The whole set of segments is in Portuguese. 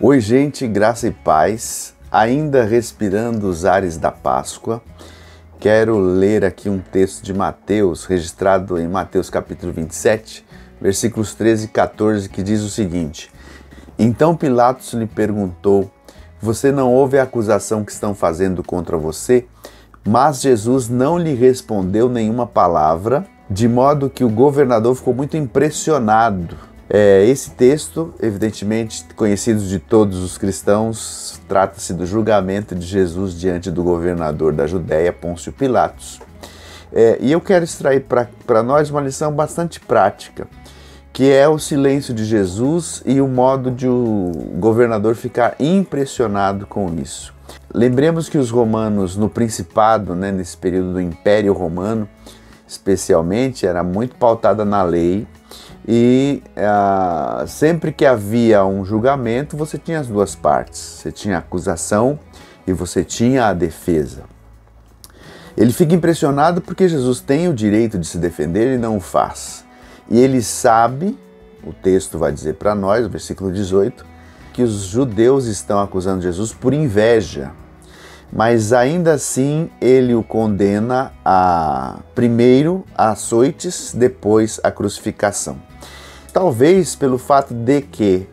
Oi, gente, graça e paz. Ainda respirando os ares da Páscoa, quero ler aqui um texto de Mateus, registrado em Mateus capítulo 27, versículos 13 e 14, que diz o seguinte: Então Pilatos lhe perguntou: Você não ouve a acusação que estão fazendo contra você? Mas Jesus não lhe respondeu nenhuma palavra, de modo que o governador ficou muito impressionado. Esse texto, evidentemente conhecido de todos os cristãos, trata-se do julgamento de Jesus diante do governador da Judéia, Pôncio Pilatos. E eu quero extrair para nós uma lição bastante prática, que é o silêncio de Jesus e o modo de o governador ficar impressionado com isso. Lembremos que os romanos no Principado, nesse período do Império Romano, especialmente, era muito pautada na lei. E sempre que havia um julgamento, você tinha as duas partes. Você tinha a acusação e você tinha a defesa. Ele fica impressionado porque Jesus tem o direito de se defender e não o faz. E ele sabe, o texto vai dizer para nós, o versículo 18, que os judeus estão acusando Jesus por inveja. Mas ainda assim ele o condena primeiro a açoites, depois a crucificação. Talvez pelo fato de que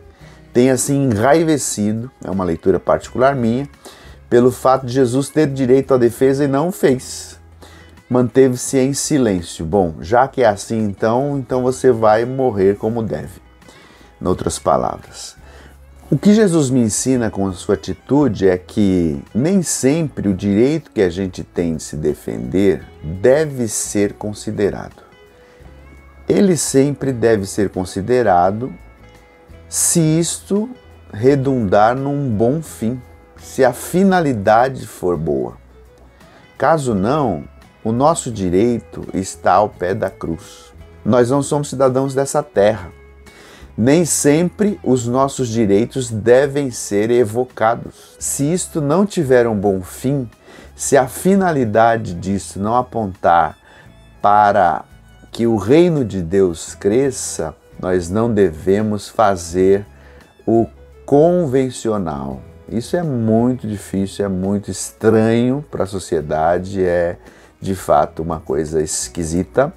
tenha se enraivecido, é uma leitura particular minha, pelo fato de Jesus ter direito à defesa e não o fez. Manteve-se em silêncio. Bom, já que é assim, então você vai morrer como deve. Em outras palavras. O que Jesus me ensina com a sua atitude é que nem sempre o direito que a gente tem de se defender deve ser considerado. Ele sempre deve ser considerado se isto redundar num bom fim, se a finalidade for boa. Caso não, o nosso direito está ao pé da cruz. Nós não somos cidadãos dessa terra. Nem sempre os nossos direitos devem ser evocados. Se isto não tiver um bom fim, se a finalidade disso não apontar para que o reino de Deus cresça, nós não devemos fazer o convencional. Isso é muito difícil, é muito estranho para a sociedade, é de fato uma coisa esquisita.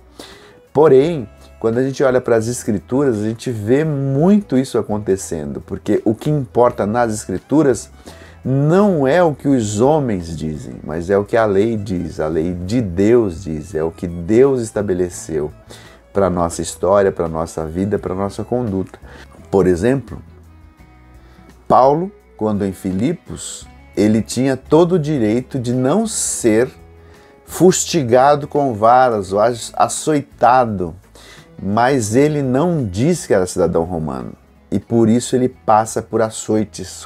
Porém, quando a gente olha para as Escrituras, a gente vê muito isso acontecendo, porque o que importa nas Escrituras não é o que os homens dizem, mas é o que a lei diz, a lei de Deus diz, é o que Deus estabeleceu para a nossa história, para a nossa vida, para a nossa conduta. Por exemplo, Paulo, quando em Filipos, ele tinha todo o direito de não ser fustigado com varas ou açoitado, mas ele não diz que era cidadão romano e por isso ele passa por açoites.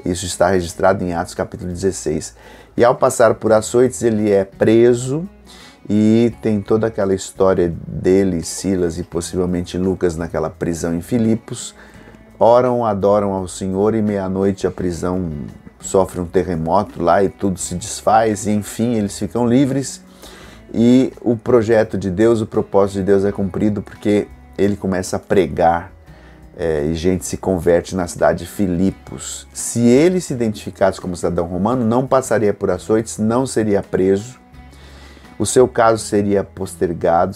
Isso está registrado em Atos capítulo 16. E ao passar por açoites ele é preso e tem toda aquela história dele, Silas e possivelmente Lucas naquela prisão em Filipos. Oram, adoram ao Senhor e meia-noite a prisão sofre um terremoto lá e tudo se desfaz e enfim eles ficam livres. E o projeto de Deus, o propósito de Deus é cumprido porque ele começa a pregar e gente se converte na cidade de Filipos. Se ele se identificasse como cidadão romano, não passaria por açoites, não seria preso, o seu caso seria postergado,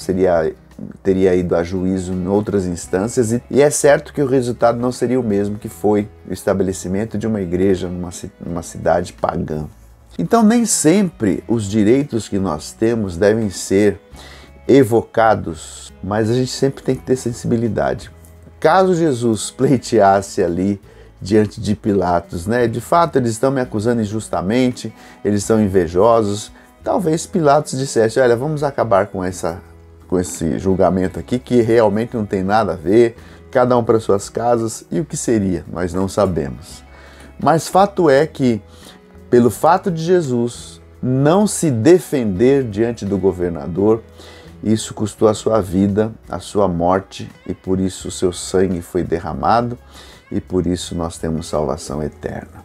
teria ido a juízo em outras instâncias e é certo que o resultado não seria o mesmo que foi o estabelecimento de uma igreja numa cidade pagã. Então, nem sempre os direitos que nós temos devem ser evocados, mas a gente sempre tem que ter sensibilidade. Caso Jesus pleiteasse ali diante de Pilatos, de fato eles estão me acusando injustamente, eles são invejosos, talvez Pilatos dissesse, olha, vamos acabar com esse julgamento aqui que realmente não tem nada a ver, cada um para suas casas, e o que seria? Nós não sabemos. Mas fato é que pelo fato de Jesus não se defender diante do governador, isso custou a sua vida, a sua morte, e por isso o seu sangue foi derramado, e por isso nós temos salvação eterna.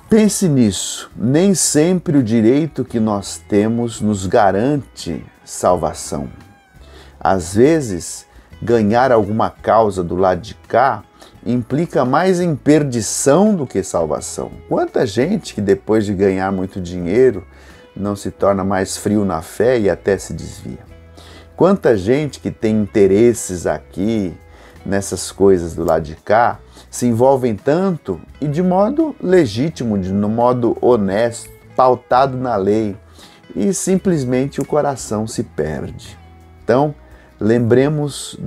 Pense nisso, nem sempre o direito que nós temos nos garante salvação. Às vezes, ganhar alguma causa do lado de cá implica mais em perdição do que salvação. Quanta gente que depois de ganhar muito dinheiro não se torna mais frio na fé e até se desvia. Quanta gente que tem interesses aqui, nessas coisas do lado de cá, se envolvem tanto e de modo legítimo, de modo honesto, pautado na lei, e simplesmente o coração se perde. Então, lembremos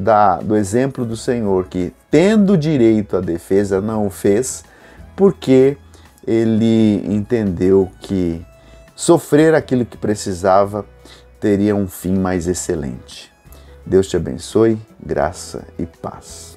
do exemplo do Senhor, que tendo direito à defesa não o fez, porque ele entendeu que sofrer aquilo que precisava teria um fim mais excelente. Deus te abençoe, graça e paz.